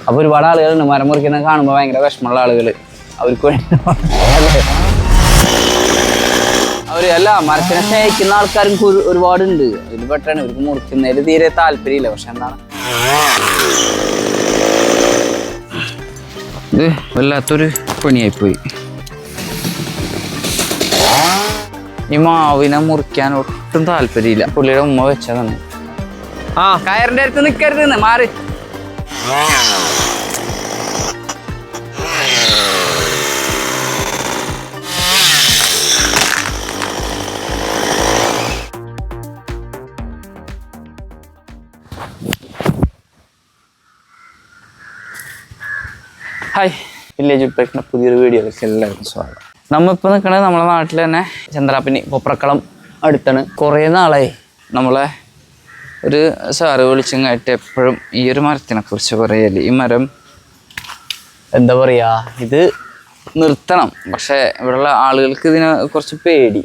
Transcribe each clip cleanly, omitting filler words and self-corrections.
അപ്പൊ ഒരുപാട് ആളുകളുണ്ട് മരം മുറിക്കുന്നത് കാണുമ്പോൾ ഭയങ്കര വിഷമമുള്ള ആളുകൾ. അവർക്ക് വേണ്ടി അവര് അല്ല മരത്തിനെ സ്നേഹിക്കുന്ന ആൾക്കാരും ഒരുപാടുണ്ട്. അതിൽ പെട്ടാണ് ഇവർക്ക് മുറിക്കുന്നതിൽ തീരെ താല്പര്യമില്ല. പക്ഷെ എന്താണ് ഇത് വല്ലാത്തൊരു പണിയായിപ്പോയി. ഈ മാവിനെ മുറിക്കാൻ ഒട്ടും താല്പര്യമില്ല. പുള്ളിയുടെ ഉമ്മ വെച്ചതാണ്. ആ കയറിന്റെ അടുത്ത് നിൽക്കരുത്, മാറി. ഹായ്, വില്ലേജ് ഉൾപ്പെടുന്ന പുതിയൊരു വീഡിയോയിലേക്ക് എല്ലാവർക്കും സ്വാഗതം. നമ്മളിപ്പോൾ നിൽക്കുന്നത് നമ്മളെ നാട്ടിൽ തന്നെ ചന്ദ്രാപ്പിനി പൊപ്രക്കളം അടുത്താണ്. കുറേ നാളായി നമ്മളെ ഒരു സാറ് വിളിച്ചങ്ങായിട്ട് എപ്പോഴും ഈ ഒരു മരത്തിനെ കുറിച്ച് പറയല്. ഈ മരം എന്താ പറയുക, ഇത് നിർത്തണം. പക്ഷേ ഇവിടെയുള്ള ആളുകൾക്ക് ഇതിനെ കുറച്ച് പേടി.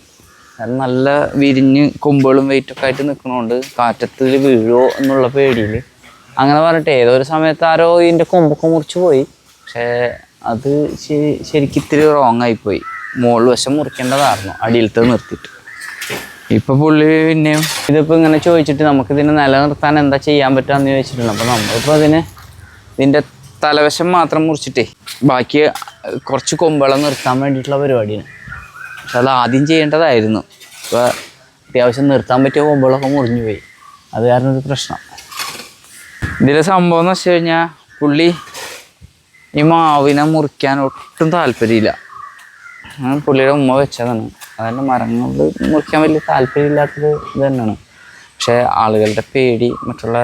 കാരണം നല്ല വിരിഞ്ഞ് കൊമ്പുകളും വെയിറ്റൊക്കെ ആയിട്ട് നിൽക്കണോണ്ട് കാറ്റത്തിൽ വീഴുമോ എന്നുള്ള പേടിയിൽ അങ്ങനെ പറഞ്ഞിട്ട് ഏതോ ഒരു സമയത്ത് ആരോ ഇതിൻ്റെ കൊമ്പൊക്കെ മുറിച്ച് പോയി. പക്ഷേ അത് ശരിക്കും ഇത്തിരി റോങ് ആയിപ്പോയി. മുകൾ വശം മുറിക്കേണ്ടതായിരുന്നു അടിയിലത്തെ നിർത്തിയിട്ട്. ഇപ്പോൾ പുള്ളി പിന്നെയും ഇതിപ്പോൾ ഇങ്ങനെ ചോദിച്ചിട്ട് നമുക്കിതിനെ നിലനിർത്താൻ എന്താ ചെയ്യാൻ പറ്റുകയെന്ന് ചോദിച്ചിട്ടുണ്ട്. അപ്പോൾ നമ്മളിപ്പോൾ ഇതിൻ്റെ തലവശം മാത്രം മുറിച്ചിട്ടേ ബാക്കി കുറച്ച് കൊമ്പുകളെ നിർത്താൻ വേണ്ടിയിട്ടുള്ള പരിപാടിയാണ്. പക്ഷെ അത് ആദ്യം ചെയ്യേണ്ടതായിരുന്നു. ഇപ്പോൾ അത്യാവശ്യം നിർത്താൻ പറ്റിയ കൊമ്പുകളൊക്കെ മുറിഞ്ഞു പോയി. അത് കാരണം ഒരു പ്രശ്നം. ഇതിലെ സംഭവം എന്ന് വെച്ച് കഴിഞ്ഞാൽ പുള്ളി ഈ മാവിനെ മുറിക്കാൻ ഒട്ടും താല്പര്യമില്ല. പുള്ളിയുടെ ഉമ്മ വെച്ചതാണ്. അതുകൊണ്ട് മരങ്ങൾ മുറിക്കാൻ വലിയ താല്പര്യമില്ലാത്തത് ഇത് തന്നെയാണ്. പക്ഷേ ആളുകളുടെ പേടി മറ്റുള്ള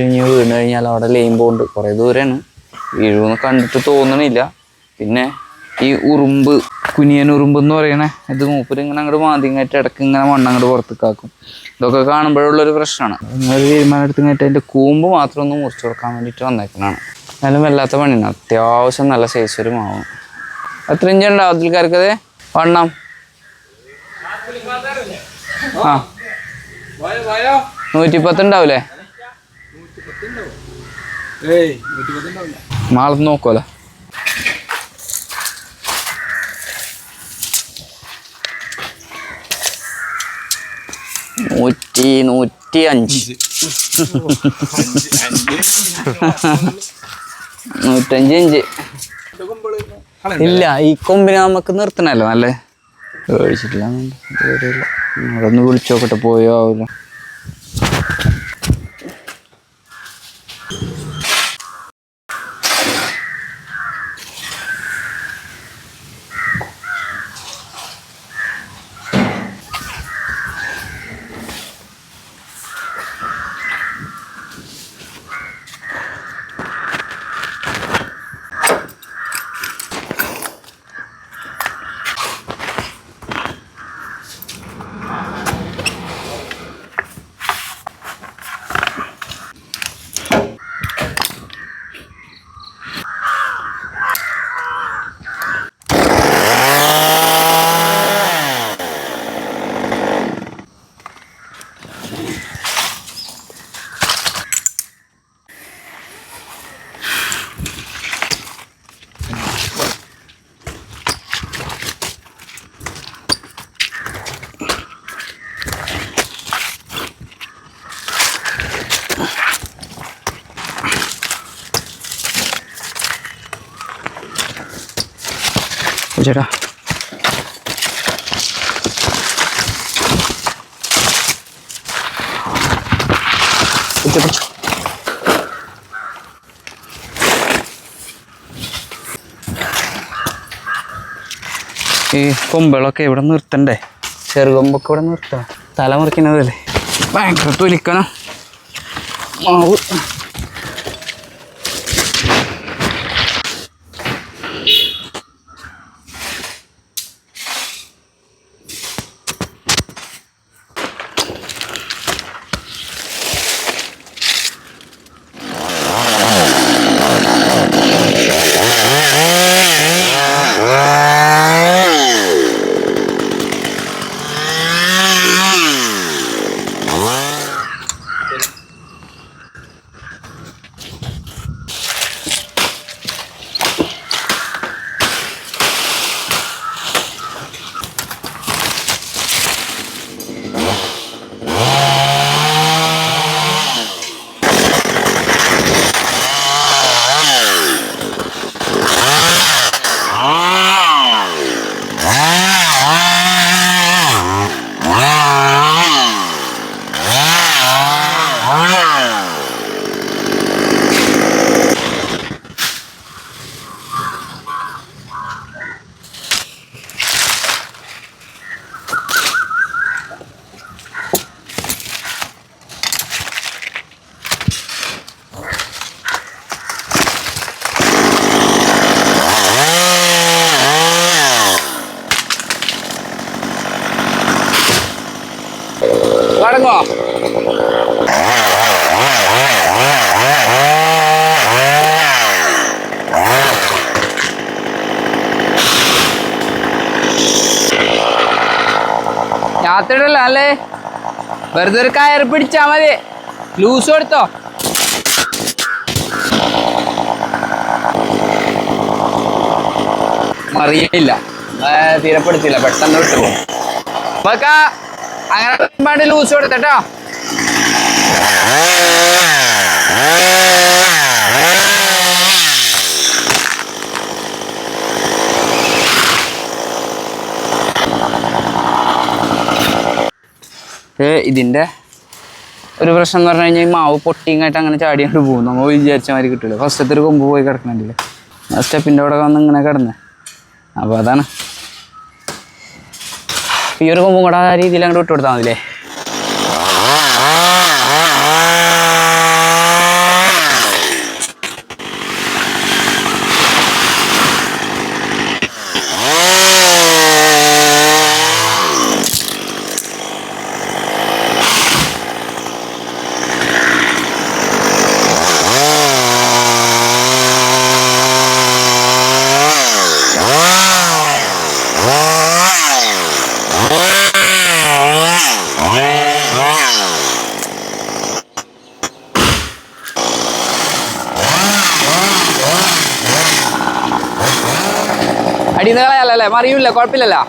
ഇനി വീണ് കഴിഞ്ഞാൽ അവിടെ ലൈമ്പുണ്ട്, കുറേ ദൂരമാണ്, വീഴുമെന്ന് കണ്ടിട്ട് തോന്നണില്ല. പിന്നെ ഈ ഉറുമ്പ്, കുനിയൻ ഉറുമ്പ് എന്ന് പറയണേ, ഇത് മൂപ്പര് ഇങ്ങനെ അങ്ങോട്ട് മാന്തിങ്ങായിട്ട് ഇടയ്ക്ക് ഇങ്ങനെ മണ്ണങ്ങോട്ട് പുറത്തേക്കാക്കും. ഇതൊക്കെ കാണുമ്പോഴുള്ളൊരു പ്രശ്നമാണ്. ഒരു തീരുമാനം എടുത്തിങ്ങായിട്ട് അതിൻ്റെ കൂമ്പ് മാത്രം ഒന്ന് മുറിച്ച് കൊടുക്കാൻ വേണ്ടിയിട്ട് വന്നേക്കുന്നതാണ്. എന്നാലും വല്ലാത്ത പണിയാണ്. അത്യാവശ്യം നല്ല സൈസ് ഒരു മാവ്. എത്ര ഇഞ്ചുണ്ടോ അതിൽക്കാർക്കത് വണ്ണം? ആ 110 ഉണ്ടാവൂലേ? നാളെ നോക്കുമല്ലോ. 105 105 ഇഞ്ച് ഇല്ല. ഈ കൊമ്പിനെ നമുക്ക് നിർത്തണല്ലോ. നല്ല മേടിച്ചിട്ടില്ല. അതൊന്ന് വിളിച്ചു നോക്കട്ടെ, പോയോ ആവില്ല. ചേട്ടാ ഈ കൊമ്പുകളൊക്കെ ഇവിടെ നിർത്തണ്ടേ? ചെറുകൊമ്പൊക്കെ ഇവിടെ നിർത്താം. തല മുറിക്കുന്നതല്ലേ, ഭയങ്കര തൊലിക്കണം മാവ്. യാത്രയിടല്ല അല്ലേ, വെറുതെ ഒരു കയറ് പിടിച്ചാ മതി, ലൂസ് കൊടുത്തോ. അറിയില്ല, തീരപ്പെടുത്തില്ല, പെട്ടെന്ന് വിട്ടു നമുക്ക് അങ്ങനെ ലൂസ് കൊടുത്തട്ടോ. ഇതിൻ്റെ ഒരു പ്രശ്നം എന്ന് പറഞ്ഞു കഴിഞ്ഞാൽ ഈ മാവ് പൊട്ടിങ്ങായിട്ട് അങ്ങനെ ചാടിയാണ്ട് പോകും. നമ്മൾ വിചാരിച്ച മാതിരി കിട്ടില്ല. ഫസ്റ്റത്തെ ഒരു കൊമ്പ് പോയി കിടക്കണില്ലേ, ആ സ്റ്റെപ്പിൻ്റെ അവിടെ വന്ന് ഇങ്ങനെ കിടന്നേ. അപ്പോൾ അതാണ് ഈ ഒരു കൊമ്പും കൂടെ ആ രീതിയിൽ അങ്ങോട്ട് വിട്ടു കൊടുത്താൽ മതില്ലേ. അടിയിൽ നിന്ന് കളയാലല്ലേ, മറിയൂല്ല, കുഴപ്പമില്ലല്ലോ.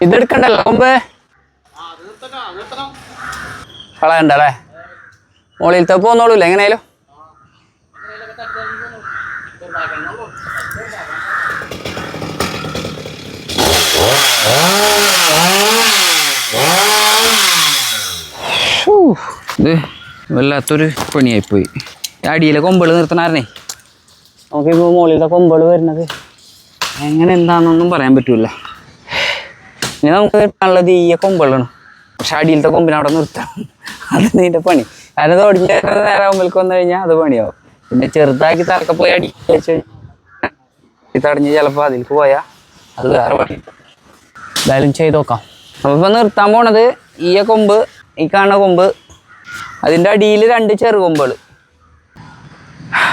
ഇതെടുക്കണ്ടല്ലോ കൊമ്പ്, കളയണ്ടല്ലേ. മുകളിലത്തെ പോന്നോളൂല്ലേ എങ്ങനെയാലും. ഇത് വല്ലാത്തൊരു പണിയായിപ്പോയി. അടിയിലെ കൊമ്പുകൾ നിർത്തണാരനെ നമുക്കിപ്പോൾ മുകളിലത്തെ കൊമ്പുകൾ വരുന്നത് എങ്ങനെ എന്താണെന്നൊന്നും പറയാൻ പറ്റൂല. ഇനി നമുക്ക് കിട്ടാനുള്ളത് ഈ കൊമ്പുകളാണ്. പക്ഷെ അടിയിലത്തെ കൊമ്പിനെ അവിടെ നിർത്താം, അത് നീൻ്റെ പണി. അതിന് ഓടിഞ്ഞ നേരെ മുമ്പിലേക്ക് വന്നു കഴിഞ്ഞാൽ അത് പണിയാവും. പിന്നെ ചെറുതാക്കി തറക്കെ പോയി അടി വെച്ച് തടഞ്ഞ് ചിലപ്പോൾ അതിലേക്ക് പോയാൽ അത് വേറെ പണി. എന്തായാലും ചെയ്ത് നോക്കാം. അപ്പോൾ ഇപ്പോൾ നിർത്താൻ പോണത് ഈ കൊമ്പ്, ഈ കാണുന്ന കൊമ്പ്, അതിൻ്റെ അടിയിൽ 2 ചെറുകൊമ്പുകൾ.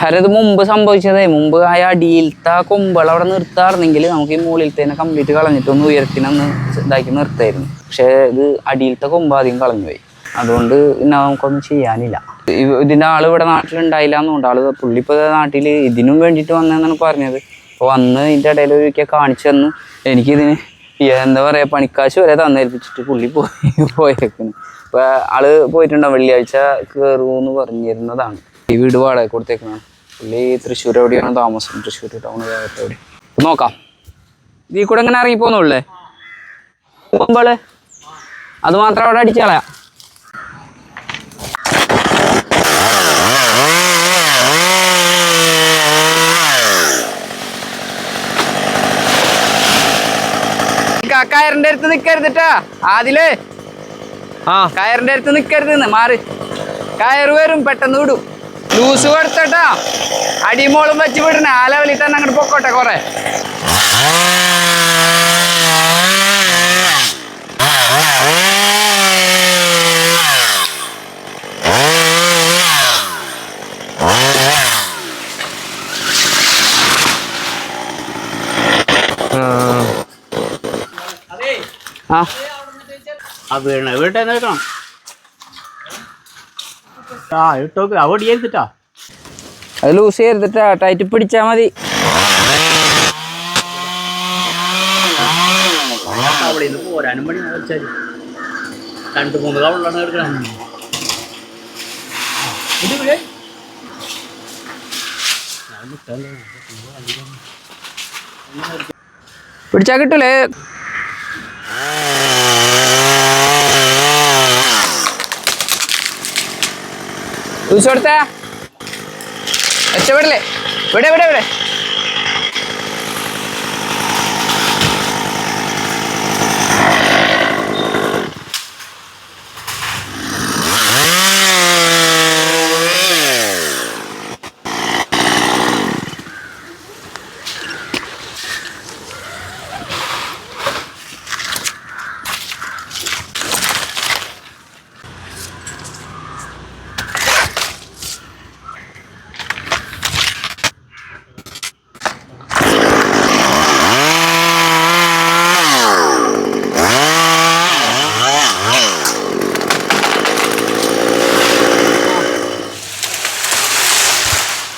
അതായത് മുമ്പ് സംഭവിച്ചതേ, മുമ്പ് ആ അടിയിലത്തെ ആ കൊമ്പുകൾ അവിടെ നിർത്താറുണ്ടെങ്കിൽ നമുക്ക് ഈ മുകളിലത്തേനെ കംപ്ലീറ്റ് കളഞ്ഞിട്ടൊന്ന് ഉയരത്തിനൊന്ന് ഇതാക്കി നിർത്തായിരുന്നു. പക്ഷേ ഇത് അടിയിലത്തെ കൊമ്പ് ആദ്യം കളഞ്ഞു പോയി. അതുകൊണ്ട് പിന്നെ നമുക്കൊന്നും ചെയ്യാനില്ല. ഇതിൻ്റെ ആൾ ഇവിടെ നാട്ടിലുണ്ടായില്ല എന്നുകൊണ്ട് ആൾ പുള്ളി ഇപ്പോൾ നാട്ടിൽ ഇതിനും വേണ്ടിയിട്ട് വന്നതെന്നാണ് പറഞ്ഞത്. അപ്പോൾ വന്ന് ഇതിൻ്റെ ഇടയിൽ ഒരിക്കൽ കാണിച്ചു തന്ന് എനിക്കിതിന് എന്താ പറയുക പണിക്കാശ് വരെ തന്നേൽപ്പിച്ചിട്ട് പുള്ളി പോയേക്കുന്നു. ഇപ്പോൾ ആൾ പോയിട്ടുണ്ടാവും, വെള്ളിയാഴ്ച കയറുമെന്ന് പറഞ്ഞിരുന്നതാണ്. ഈ വീട് വാടക കൊടുത്തേക്കുന്നതാണ്. പുള്ളി തൃശ്ശൂർ എവിടെയാണ് താമസം, തൃശ്ശൂർ ടൗൺ എവിടെ. നോക്കാം, ഇതിൽ കൂടെ ഇങ്ങനെ ഇറങ്ങിപ്പോന്നുള്ളേ കൊമ്പള്, അത് മാത്രം അവിടെ അടിച്ചാളയാ. കയറിന്റെ അടുത്ത് നിക്കരുതിട്ടാ ആദിലേ, കയറിന്റെ അടുത്ത് നിക്കരുത്, മാറി. കയറ് വരും പെട്ടെന്ന് വിടും. ലൂസ് കൊടുത്തട്ടാ, അടിമോളും വെച്ച് വിടണേ. ആ ലെവലിൽ തന്നെ അങ്ങോട്ട് പൊക്കോട്ടെ കുറെ. ഇട്ടോക്ക് അവടി ചെയ്തിട്ടാ അത് ലൂസ് ചെയ്തിട്ടാ ടൈറ്റ് പിടിച്ചാ മതി. അവിടെ പോരാനും പണി വെച്ചാല് 2-3 കവളാണ് എടുക്കണം. പിടിച്ചാ കിട്ടൂലേ? ലൂസ് കൊടുത്താ രക്ഷപ്പെടില്ലേ? ഇവിടെ ഇവിടെ ഇവിടെ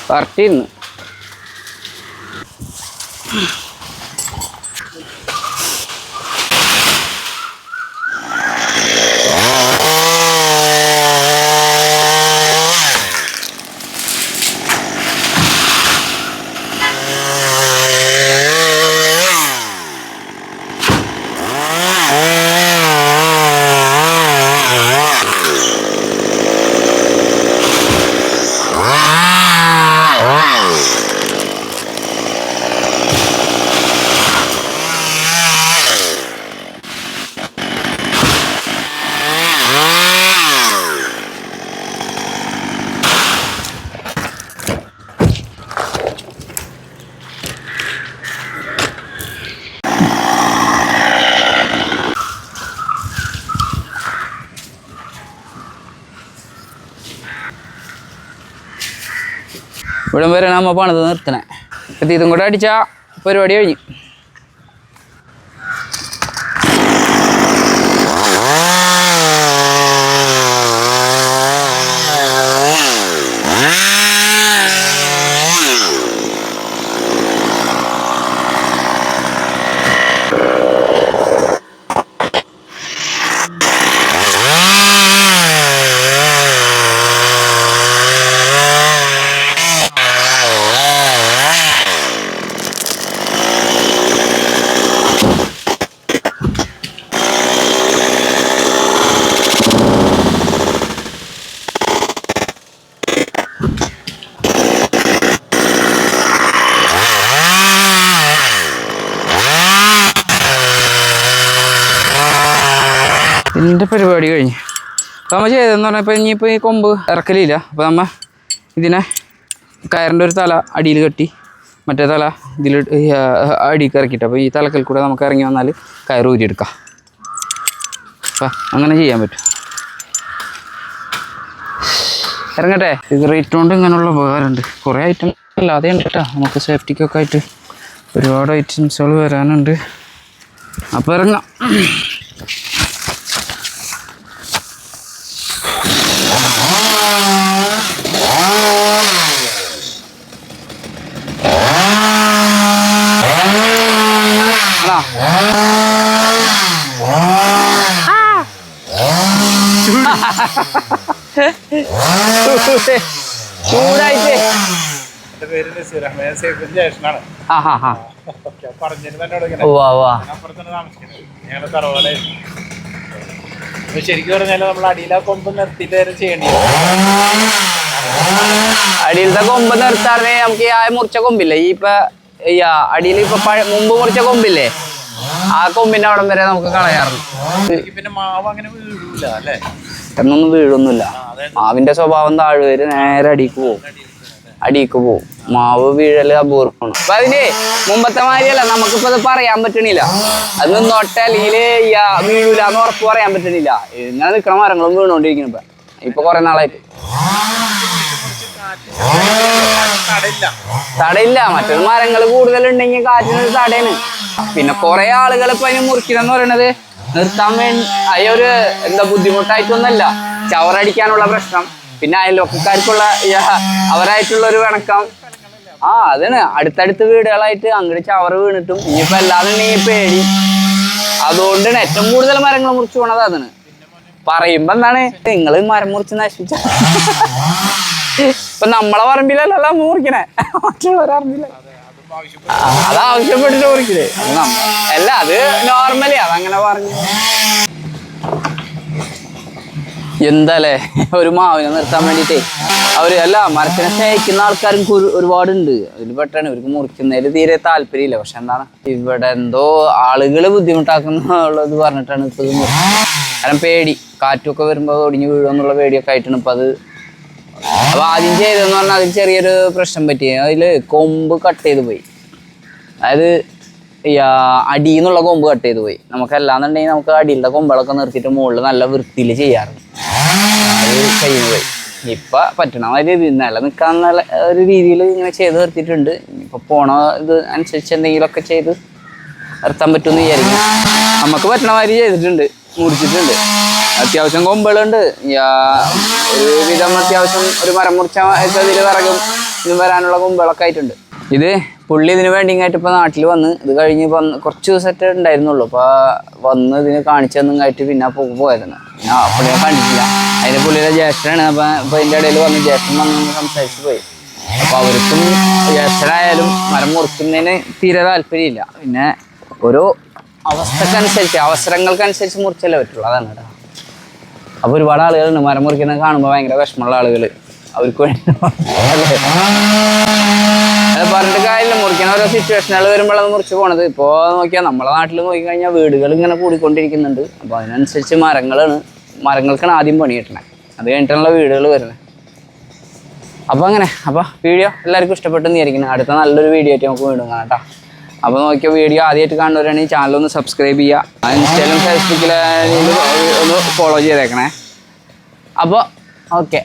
കറക്റ്റിന്ന്. ഇവിടം വരെ നമ്മ പണിത് നിർത്തണേ. ഇതും കൂടെ അടിച്ചാ പരിപാടി കഴിഞ്ഞു. ഇതിൻ്റെ പരിപാടി കഴിഞ്ഞ് അപ്പോൾ നമ്മൾ ചെയ്തതെന്ന് പറഞ്ഞാൽ ഇപ്പോൾ ഇനിയിപ്പോൾ ഈ കൊമ്പ് ഇറക്കലില്ല. അപ്പോൾ നമ്മൾ ഇതിനെ കയറിൻ്റെ ഒരു തല അടിയിൽ കെട്ടി മറ്റേ തല ഇതിൽ അടിക്ക് ഇറക്കിയിട്ട് അപ്പോൾ ഈ തലക്കൽ കൂടെ നമുക്ക് ഇറങ്ങി വന്നാൽ കയറ് ഊരിയെടുക്കാം. അപ്പം അങ്ങനെ ചെയ്യാൻ പറ്റും. ഇറങ്ങട്ടെ. ഇത് റേറ്റ് കൊണ്ട് ഇങ്ങനെയുള്ള ഉപകാരമുണ്ട്. കുറേ ഐറ്റം അല്ലാതെ ഉണ്ട് കേട്ടോ. നമുക്ക് സേഫ്റ്റിക്കൊക്കെ ആയിട്ട് ഒരുപാട് ഐറ്റംസുകൾ വരാനുണ്ട്. അപ്പോൾ ഇറങ്ങാം. ചൂടായിട്ട് ശരിക്കും പറഞ്ഞാൽ നമ്മൾ അടിയിലെ കൊമ്പ് നിർത്തിയിട്ട് ചെയ്യേണ്ടി അടിയിലത്തെ കൊമ്പ് നിർത്താറേ നമുക്ക് ഈ മുറിച്ച കൊമ്പില്ലേ ഈ ഇപ്പൊ ഈ അടിയിൽ ഇപ്പൊ മുമ്പ് മുറിച്ച കൊമ്പില്ലേ ആ കൊമ്പിന്റെ അവിടം വരെ നമുക്ക് കളയാറുണ്ട്. പിന്നെ മാവ് അങ്ങനെ വീഴൂല അല്ലേ? എന്നൊന്നും വീഴൊന്നുമില്ല. മാവിന്റെ സ്വഭാവം താഴ്വര് നേരെ അടിക്ക് പോവും. മാവ് വീഴല് അപൂർവമാണ്. അപ്പൊ അതിന് മുമ്പത്തെ മാതിരിയല്ല, നമുക്കിപ്പോ അത് പറയാൻ പറ്റണില്ല. അത് നിന്നോട്ടെ അല്ലെങ്കിൽ വീഴൂല എന്ന് ഉറപ്പ് പറയാൻ പറ്റണില്ല. ഇങ്ങനെ നിൽക്കണ മരങ്ങളും വീണോണ്ടിരിക്കുന്നു ഇപ്പൊ കുറെ നാളായിട്ട്. തടയില്ല. മറ്റൊരു മരങ്ങൾ കൂടുതലുണ്ടെങ്കിൽ കാറ്റിനൊരു തടയാണ്. പിന്നെ കുറെ ആളുകൾ ഇപ്പൊ അതിന് മുറിക്കണമെന്ന് പറയണത് നിർത്താൻ വേണ്ടി അയ്യൊരു എന്താ ബുദ്ധിമുട്ടായിട്ടൊന്നല്ല, ചവറടിക്കാനുള്ള പ്രശ്നം. പിന്നെ അയൽവക്കാർക്കുള്ള അവരായിട്ടുള്ള ഒരു വണക്കം. അതാണ് അടുത്തടുത്ത് വീടുകളായിട്ട് അങ്ങോട്ട് ചവറ് വീണിട്ടും ഇനിയിപ്പോ അല്ലാന്നുണ്ടെങ്കിൽ പേടി. അതുകൊണ്ടാണ് ഏറ്റവും കൂടുതൽ മരങ്ങൾ മുറിച്ചു പോണത്. അതാണ് പറയുമ്പോ എന്താണ് നിങ്ങള് മരം മുറിച്ച് നശിപ്പിച്ച ഇപ്പൊ നമ്മളെ പറമ്പിലല്ല മുറിക്കണേ, മറ്റുള്ളവരെ പറമ്പില. അത് ആവശ്യപ്പെട്ടിട്ട് മുറിക്കില്ലേ? അല്ല അത് നോർമലി അതങ്ങനെ പറഞ്ഞു. എന്താല്ലേ ഒരു മാവിനെ നിർത്താൻ വേണ്ടിട്ടേ അവര് അല്ല മരത്തിനെ സ്നേഹിക്കുന്ന ആൾക്കാരും ഒരുപാടുണ്ട്. അതിൽ പെട്ടാണ് ഇവർക്ക് മുറിക്കുന്നതിൽ തീരെ താല്പര്യമില്ല. പക്ഷെ എന്താണ് ഇവിടെ എന്തോ ആളുകള് ബുദ്ധിമുട്ടാക്കുന്നുള്ളത് പറഞ്ഞിട്ടാണ് ഇപ്പൊ ഇത് കാരണം പേടി. കാറ്റൊക്കെ വരുമ്പോ ഒടിഞ്ഞു വീഴുമെന്നുള്ള പേടിയൊക്കെ ആയിട്ടാണ് ഇപ്പൊ അത്. അപ്പൊ ആദ്യം ചെയ്തതെന്ന് പറഞ്ഞാൽ അതിൽ ചെറിയൊരു പ്രശ്നം പറ്റി. അതില് കൊമ്പ് കട്ട് ചെയ്ത് പോയി. അതായത് അടിയെന്നുള്ള കൊമ്പ് കട്ട് ചെയ്ത് പോയി. നമുക്കല്ലാന്നുണ്ടെങ്കിൽ നമുക്ക് അടിയിലുള്ള കൊമ്പുകളൊക്കെ നിർത്തിയിട്ട് മുകളിൽ നല്ല വൃത്തിയിൽ ചെയ്യാറുണ്ട്. അത് ചെയ്യുന്നത് പോയി. ഇപ്പൊ പറ്റണം ഒരു നിലനിൽക്കാൻ നല്ല ഒരു രീതിയിൽ ഇങ്ങനെ ചെയ്ത് നിർത്തിയിട്ടുണ്ട്. ഇപ്പൊ പോണ ഇത് അനുസരിച്ച് എന്തെങ്കിലുമൊക്കെ ചെയ്ത് നിർത്താൻ പറ്റുമെന്ന് വിചാരിക്കും. നമുക്ക് പറ്റണ മാതിരി ചെയ്തിട്ടുണ്ട്, മുറിച്ചിട്ടുണ്ട്. അത്യാവശ്യം കൊമ്പുകളുണ്ട്. ഒരു വിധം അത്യാവശ്യം ഒരു മരം മുറിച്ച ഇതിൽ വിറകും ഇതും വരാനുള്ള കൊമ്പുകളൊക്കെ ആയിട്ടുണ്ട്. ഇത് പുള്ളി ഇതിന് വേണ്ടിങ്ങായിട്ട് ഇപ്പൊ നാട്ടിൽ വന്ന് ഇത് കഴിഞ്ഞ് കുറച്ച് ദിവസമായിട്ട് ഉണ്ടായിരുന്നുള്ളൂ. അപ്പൊ വന്ന് ഇതിന് കാണിച്ചു തന്നുങ്ങായിട്ട് പിന്നെ പോയതാണ്. പുള്ളിയെ കണ്ടിട്ടില്ല. അതിന് പുള്ളിയുടെ ജ്യേഷ്ഠനാണ്. അപ്പൊ ഇതിന്റെ ഇടയിൽ വന്ന് ജ്യേഷ്ഠൻ വന്ന് സംസാരിച്ച് പോയി. അപ്പൊ അവർക്കും ജ്യേഷ്ഠനായാലും മരം മുറിക്കുന്നതിന് തീരെ താല്പര്യമില്ല. പിന്നെ ഓരോ അവസ്ഥക്കനുസരിച്ച് അവസരങ്ങൾക്കനുസരിച്ച് മുറിച്ചല്ലേ പറ്റുള്ളൂ. അതാണ് കേട്ടോ. അപ്പൊ ഒരുപാട് ആളുകളുണ്ട് മരം മുറിക്കുന്നത് കാണുമ്പോൾ ഭയങ്കര വിഷമമുള്ള ആളുകൾ. അവർക്ക് വേണ്ടി അത് പറഞ്ഞിട്ട് കാര്യമില്ല. മുറിക്കുന്ന ഓരോ സിറ്റുവേഷനുകൾ വരുമ്പോഴാണ് മുറിച്ച് പോണത്. ഇപ്പോൾ നോക്കിയാൽ നമ്മളെ നാട്ടിൽ നോക്കിക്കഴിഞ്ഞാൽ വീടുകൾ ഇങ്ങനെ കൂടിക്കൊണ്ടിരിക്കുന്നുണ്ട്. അപ്പോൾ അതിനനുസരിച്ച് മരങ്ങൾക്കാണ് ആദ്യം പണി കിട്ടണത്. അത് കഴിഞ്ഞിട്ടുള്ള വീടുകൾ വരുന്നത്. അപ്പോൾ അങ്ങനെ വീഡിയോ എല്ലാവർക്കും ഇഷ്ടപ്പെട്ടെന്ന് വിചാരിക്കണം. അടുത്ത നല്ലൊരു വീഡിയോ ആയിട്ട് നമുക്ക് വീണ്ടും കാണാം കേട്ടോ. അപ്പോൾ നോക്കിയ വീഡിയോ ആദ്യമായിട്ട് കാണുന്നവരാണെങ്കിൽ ചാനലൊന്ന് സബ്സ്ക്രൈബ് ചെയ്യുക. ഇൻസ്റ്റയിലും ഫേസ്ബുക്കിലും ഒന്ന് ഫോളോ ചെയ്തേക്കണേ. അപ്പോൾ ഓക്കെ.